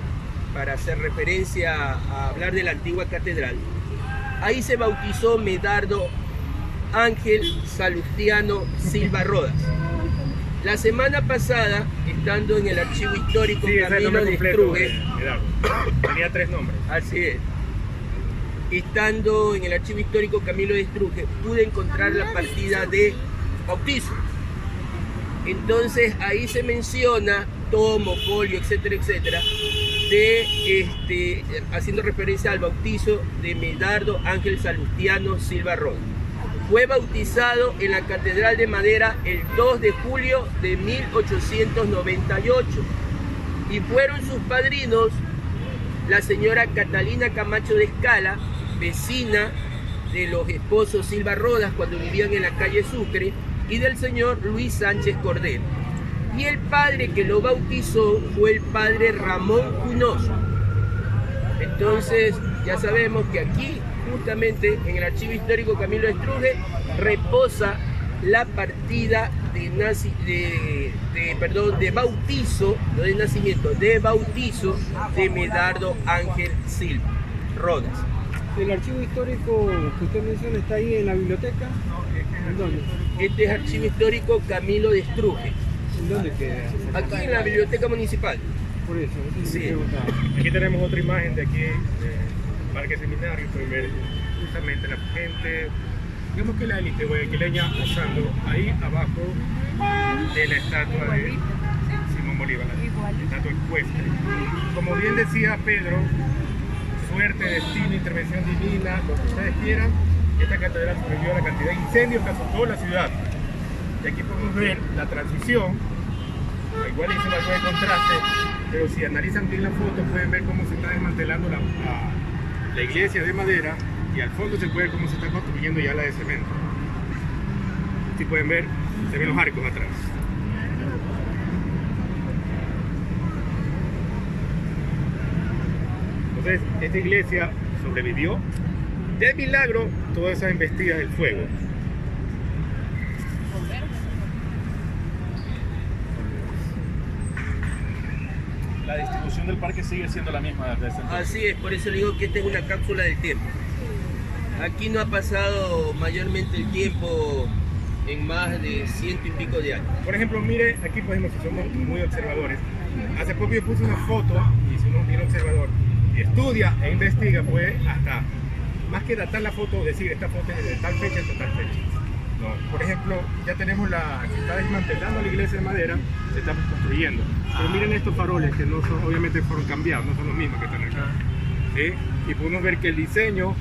para hacer referencia a hablar de la antigua catedral, ahí se bautizó Medardo Ángel Salustiano Silva Rodas. La semana pasada, estando en el archivo histórico Camilo de Estruje, tenía 3 nombres. Así es. Estando en el archivo histórico Camilo de Estruje, pude encontrar la partida de bautizo. Entonces ahí se menciona tomo, folio, etcétera, etcétera, haciendo referencia al bautizo de Medardo Ángel Salustiano Silva Rodas. Fue bautizado en la Catedral de Madera el 2 de julio de 1898 y fueron sus padrinos la señora Catalina Camacho de Escala, vecina de los esposos Silva Rodas cuando vivían en la calle Sucre, y del señor Luis Sánchez Cordero. Y el padre que lo bautizó fue el padre Ramón Cunoso. Entonces ya sabemos que aquí, justamente en el archivo histórico Camilo de Estruje, reposa la partida de bautizo, no de nacimiento, de bautizo de Medardo Ángel Silva Rodas. ¿El archivo histórico que usted menciona está ahí en la biblioteca? ¿En dónde? Este es archivo histórico Camilo de Estruje. ¿En dónde queda? Aquí en la biblioteca municipal. Por eso, sí. Aquí tenemos otra imagen de aquí, de Parque Seminario, pueden ver justamente la gente, digamos que la élite guayaquileña pasando ahí abajo de la estatua de Simón Bolívar, la estatua ecuestre. Como bien decía Pedro, suerte, destino, intervención divina, lo que ustedes quieran, esta catedral sobrevivió a la cantidad de incendios que azotó la ciudad. Y aquí podemos ver la transición, igual hice algo de contraste, pero si analizan bien la foto pueden ver cómo se está desmantelando la iglesia de madera y al fondo se puede ver cómo se está construyendo ya la de cemento. Si pueden ver, se ven los arcos atrás. Entonces, esta iglesia sobrevivió de milagro todas esas embestidas del fuego. La distribución del parque sigue siendo la misma desde ese entonces. Así es, por eso le digo que esta es una cápsula del tiempo. Aquí no ha pasado mayormente el tiempo en más de 100 y pico de años. Por ejemplo, mire, aquí podemos, si somos muy observadores, hace poco yo puse una foto y si uno es bien observador, estudia e investiga, puede hasta, más que datar la foto, decir esta foto es de tal fecha hasta tal fecha. No, por ejemplo, ya tenemos se está desmantelando la iglesia de madera, se está construyendo. Pero miren estos faroles que no son, obviamente fueron cambiados, no son los mismos que están acá. ¿Sí? Y podemos ver que el diseño,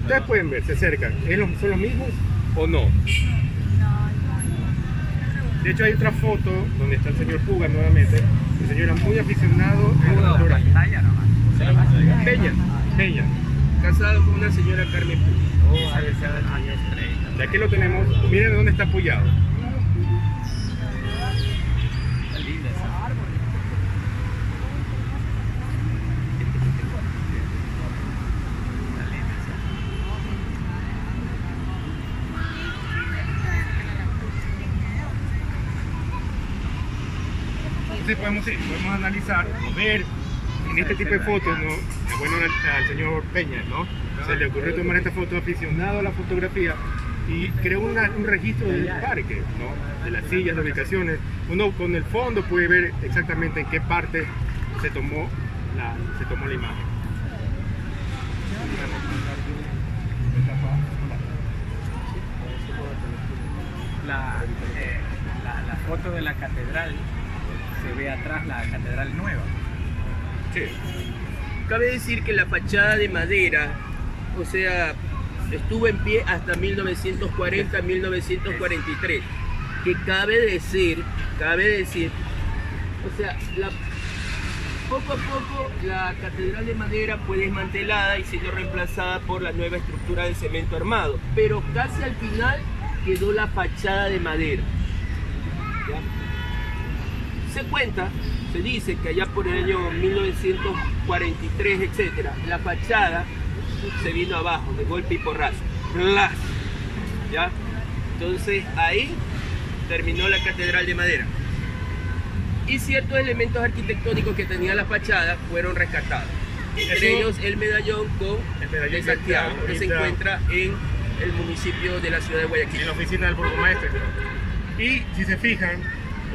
ustedes pueden ver, se acercan, ¿son los mismos o no? De hecho hay otra foto donde está el señor Puga nuevamente. El señor era muy aficionado a la fotografía. Peña. Casado con una señora Carmen Puga. Y aquí lo tenemos, miren dónde está apoyado. Entonces podemos analizar o ver en este tipo de fotos, ¿no? Bueno, al señor Peña, ¿no? Se le ocurrió tomar esta foto aficionado a la fotografía y creó un registro del parque, ¿no? De las sillas, las ubicaciones. Uno con el fondo puede ver exactamente en qué parte se tomó la imagen. La foto de la catedral, se ve atrás la catedral nueva. Sí. Cabe decir que la fachada de madera, o sea, estuvo en pie hasta 1940-1943, que cabe decir, o sea, poco a poco la catedral de madera fue desmantelada y siendo reemplazada por la nueva estructura de cemento armado, pero casi al final quedó la fachada de madera. ¿Ya? Se dice que allá por el año 1943, etcétera, la fachada se vino abajo de golpe y porrazo. ¡Plas! ¿Ya? Entonces ahí terminó la catedral de madera. Y ciertos elementos arquitectónicos que tenía la fachada fueron rescatados. Entre ellos el medallón de Santiago, que se encuentra en el municipio de la ciudad de Guayaquil. En la oficina del burgomaestre. Y si se fijan,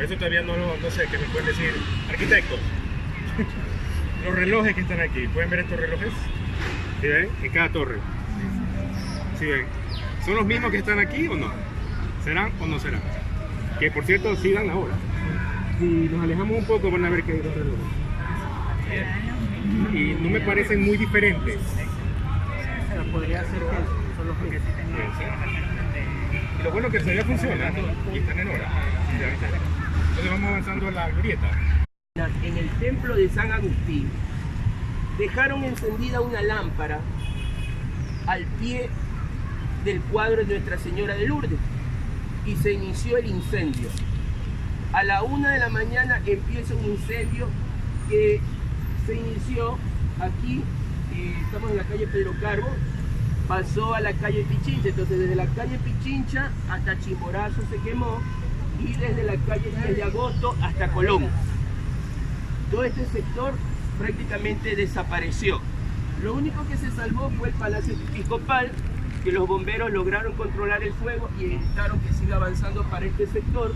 eso todavía no sé, que me pueden decir, arquitectos, los relojes que están aquí, ¿pueden ver estos relojes? ¿Sí ven? En cada torre. ¿Sí ven? ¿Son los mismos que están aquí o no? ¿Serán o no serán? Que por cierto, sí dan la hora. Si nos alejamos un poco van a ver que hay dos relojes. Y no me parecen muy diferentes. Pero podría ser que son los mismos. Y lo bueno es que todavía funciona y están en hora. Entonces vamos avanzando a la glorieta. En el templo de San Agustín dejaron encendida una lámpara al pie del cuadro de Nuestra Señora de Lourdes y se inició el incendio. A la 1 de la mañana empieza un incendio que se inició aquí, estamos en la calle Pedro Carbo, pasó a la calle Pichincha, entonces desde la calle Pichincha hasta Chimborazo se quemó y desde la calle 10 de agosto hasta Colón. Todo este sector prácticamente desapareció. Lo único que se salvó fue el Palacio Episcopal, que los bomberos lograron controlar el fuego y evitaron que siga avanzando para este sector,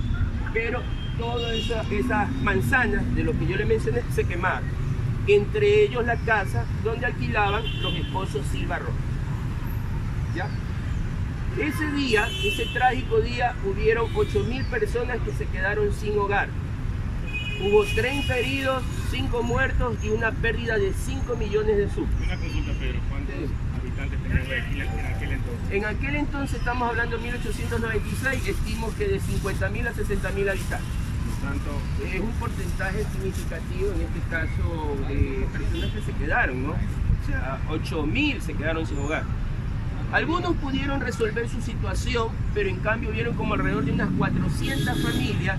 pero todas esas manzanas de lo que yo le mencioné se quemaron. Entre ellos la casa donde alquilaban los esposos Silva Rodas. ¿Ya? Ese día, ese trágico día, hubieron 8.000 personas que se quedaron sin hogar. Hubo 30 heridos, 5 muertos y una pérdida de 5 millones de soles. Una consulta, Pedro, ¿cuántos habitantes tenía Guayaquil en aquel entonces? En aquel entonces, estamos hablando de 1896, estimo que de 50.000 a 60.000 habitantes. Por tanto, es un porcentaje significativo en este caso de personas que se quedaron, ¿no? O sea, 8.000 se quedaron sin hogar. Algunos pudieron resolver su situación, pero en cambio hubieron como alrededor de unas 400 familias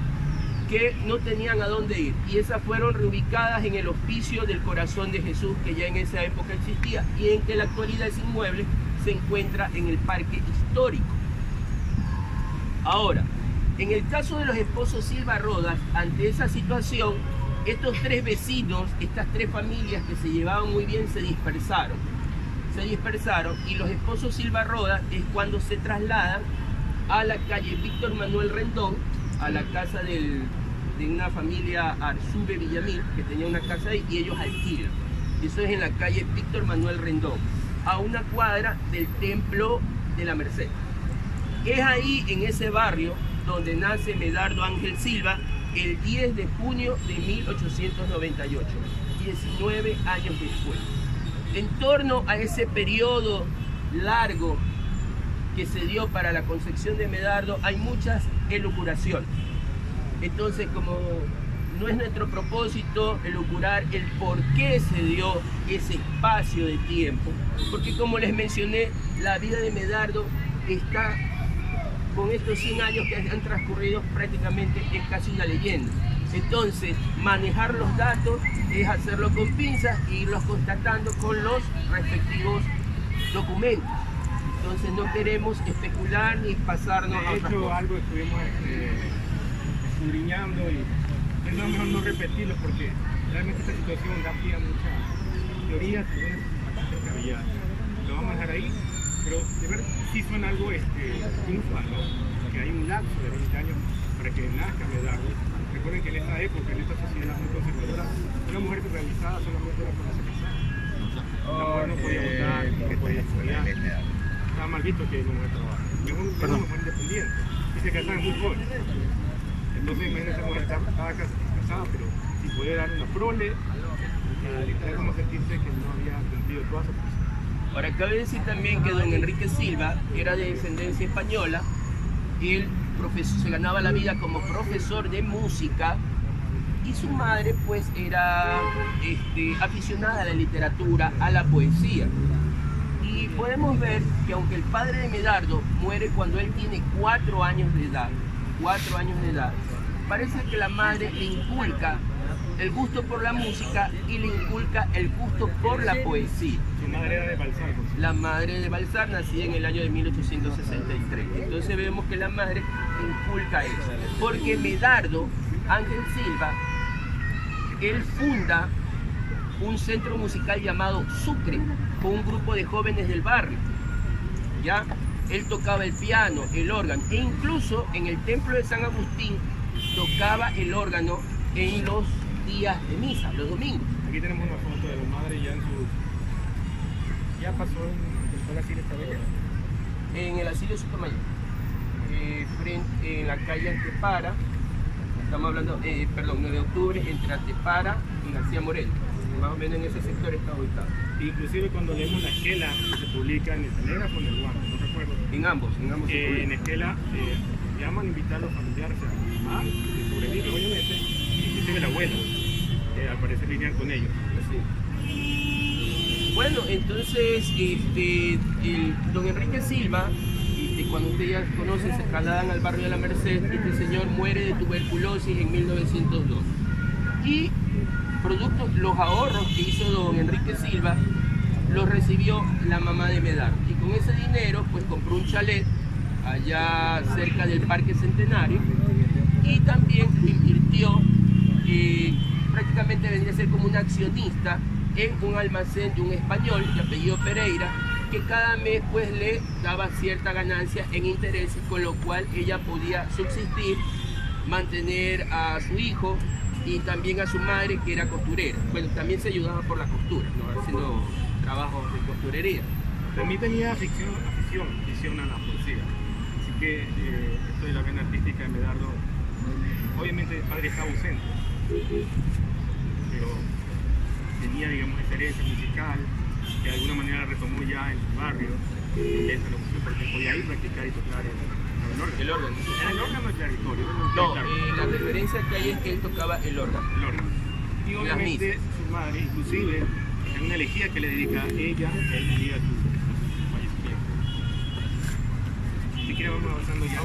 que no tenían a dónde ir. Y esas fueron reubicadas en el Hospicio del Corazón de Jesús, que ya en esa época existía, y en que en la actualidad ese inmueble se encuentra en el Parque Histórico. Ahora, en el caso de los esposos Silva Rodas, ante esa situación, estos 3 vecinos, estas 3 familias que se llevaban muy bien, se dispersaron y los esposos Silva Rodas es cuando se trasladan a la calle Víctor Manuel Rendón, a la casa de una familia Arzube Villamil, que tenía una casa ahí, y ellos alquilan. Eso es en la calle Víctor Manuel Rendón, a una cuadra del Templo de la Merced. Es ahí, en ese barrio, donde nace Medardo Ángel Silva el 10 de junio de 1898, 19 años después. En torno a ese periodo largo que se dio para la concepción de Medardo hay muchas elucubraciones. Entonces, como no es nuestro propósito elucubrar el por qué se dio ese espacio de tiempo, porque como les mencioné, la vida de Medardo está, con estos 100 años que han transcurrido, prácticamente es casi una leyenda. Entonces, manejar los datos es hacerlo con pinzas e irlos constatando con los respectivos documentos. Entonces no queremos especular ni pasarnos a otras cosas. Algo estuvimos escudriñando y es mejor no repetirlo porque realmente esta situación da pie a muchas teorías y es bastante descabellada. Lo vamos a dejar ahí, pero de verdad sí suena algo inusual, ¿no? Que hay un lapso de 20 años para que nazca Medardo. Recuerden que en esta época, en esta sociedad muy conservadora, una mujer que realizaba solamente era cuando se casaba. La mujer no podía votar, no podía estudiar. Estaba mal visto que una mujer trabaja. Es una mujer independiente y se casaban muy jóvenes. Entonces, imagínate, esa mujer estaba casada, pero si podía dar una prole, era como sentirse que no había cumplido todas sus cosas. Ahora, cabe decir también que don Enrique Silva era de descendencia española. Él se ganaba la vida como profesor de música y su madre pues era aficionada a la literatura, a la poesía. Y podemos ver que aunque el padre de Medardo muere cuando él tiene 4 años de edad, parece que la madre le inculca el gusto por la música y le inculca el gusto por la poesía. Su madre era de Balsar. La madre de Balsar, nacida en el año de 1863. Entonces vemos que la madre inculca eso. Porque Medardo Ángel Silva, él funda un centro musical llamado Sucre, con un grupo de jóvenes del barrio. ¿Ya? Él tocaba el piano, el órgano, e incluso en el templo de San Agustín tocaba el órgano en los días de misa, los domingos. Aquí tenemos una foto de la madre ya en su... Ya pasó en el asilo esta vez. En el asilo Sotomayor, en la calle Antepara, estamos hablando, 9 de octubre, entre Antepara y García Moreno. Más o menos en ese sector está ubicado. Inclusive cuando leemos la esquela que se publica en el Telégrafo o en el Guam, no recuerdo. En ambos se publica. En esquela llaman a invitar a los familiares a sobrevivir, obviamente, inclusive la abuela, al parecer lidian con ellos. Sí. Bueno, entonces don Enrique Silva, cuando ustedes ya conocen, se trasladan al barrio de la Merced. Este señor muere de tuberculosis en 1902. Y producto, los ahorros que hizo don Enrique Silva los recibió la mamá de Medardo. Y con ese dinero pues compró un chalet allá cerca del Parque Centenario y también lo invirtió, prácticamente vendría a ser como un accionista en un almacén de un español de apellido Pereira, que cada mes pues le daba cierta ganancia en intereses, con lo cual ella podía subsistir, mantener a su hijo y también a su madre, que era costurera. Bueno, también se ayudaba por la costura, ¿no? Haciendo trabajos de costurería. También tenía afición a la poesía, así que esto de la vena artística de Medardo, obviamente el padre estaba ausente, pero tenía, digamos, esa herencia musical que de alguna manera retomó ya en su barrio, porque podía ir practicar y tocar el órgano. ¿Era el órgano o el claritorio? No, la referencia que hay es que él tocaba el órgano. Y obviamente su madre, inclusive, en una elegía que le dedica a ella, que él dedica a su fallecimiento. Si quieren vamos avanzando ya.